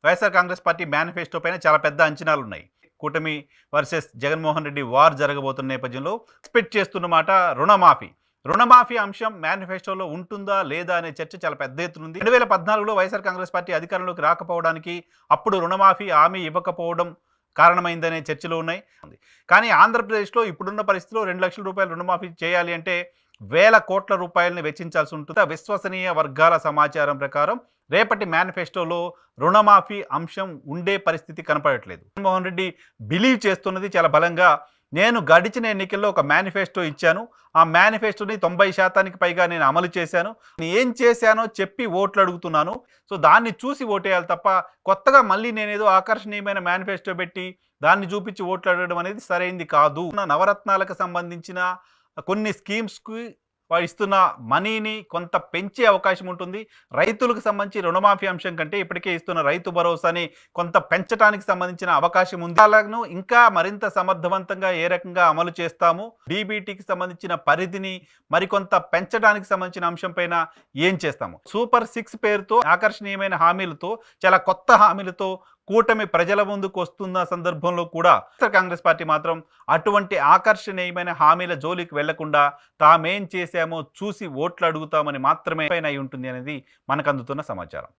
YSR Congress party manifesto పైన చాలా పెద్ద అంచనాలున్నాయి. కూటమి వర్సెస్ జగన్మోహన్ రెడ్డి వార్ జరగబోతున్న నేపథ్యంలో ఎక్స్‌పెక్ట్ చేస్తున్న మాట రుణమాఫీ. రుణమాఫీ అంశం మేనిఫెస్టోలో ఉంటుందా? లేదా? అనే చర్చ చాలా పెద్ద ఎత్తున ఉంది. 2014లో వైఎస్ఆర్ కాంగ్రెస్ పార్టీ అధికారంలోకి రాకపోవడానికి, అప్పుడు రుణమాఫీ హామీ ఇవ్వకపోవడం కారణమైందనే చర్చలు ఉన్నాయి. కానీ ఆంధ్రప్రదేశ్‌లో ఇప్పుడున్న పరిస్థితిలో రూ. 2,00,000 రుణమాఫీ చేయాలి అంటే వేల కోట్ల రూపాయలని వెచ్చించాల్సి ఉంటుంది. విశ్వసనీయ వర్గాల సమాచారం ప్రకారం రేపటి మేనిఫెస్టోలో రుణమాఫీ అంశం ఉండే పరిస్థితి కనపడట్లేదు. జగన్మోహన్ రెడ్డి బిలీవ్ చేస్తున్నది చాలా బలంగా, నేను గడిచిన ఎన్నికల్లో ఒక మేనిఫెస్టో ఇచ్చాను, ఆ మేనిఫెస్టోని 90% పైగా నేను అమలు చేశాను, నేను ఏం చేశానో చెప్పి ఓట్లు అడుగుతున్నాను, సో దాన్ని చూసి ఓటేయాలి తప్ప కొత్తగా మళ్ళీ నేనేదో ఆకర్షణీయమైన మేనిఫెస్టో పెట్టి దాన్ని చూపించి ఓట్లు అడగడం అనేది సరైంది కాదు. నవరత్నాలకు సంబంధించిన కొన్ని స్కీమ్స్కి ఇస్తున్న మనీని కొంత పెంచే అవకాశం ఉంటుంది. రైతులకు సంబంధించి రుణమాఫీ అంశం కంటే ఇప్పటికే ఇస్తున్న రైతు భరోసాని కొంత పెంచడానికి సంబంధించిన అవకాశం ఉంది. అలాగను ఇంకా మరింత సమర్థవంతంగా ఏ రకంగా అమలు చేస్తాము, డీబీటీకి సంబంధించిన పరిధిని మరికొంత పెంచడానికి సంబంధించిన అంశం పైన ఏం చేస్తాము, సూపర్ 6 పేరుతో ఆకర్షణీయమైన హామీలతో, చాలా కొత్త హామీలతో కూటమి ప్రజల ముందుకు వస్తున్న సందర్భంలో కూడా కాంగ్రెస్ పార్టీ మాత్రం అటువంటి ఆకర్షణీయమైన హామీల జోలికి వెళ్లకుండా తామేం చేశామో చూసి ఓట్లు అడుగుతామని మాత్రమే అయి ఉంటుంది అనేది మనకు అందుతున్న సమాచారం.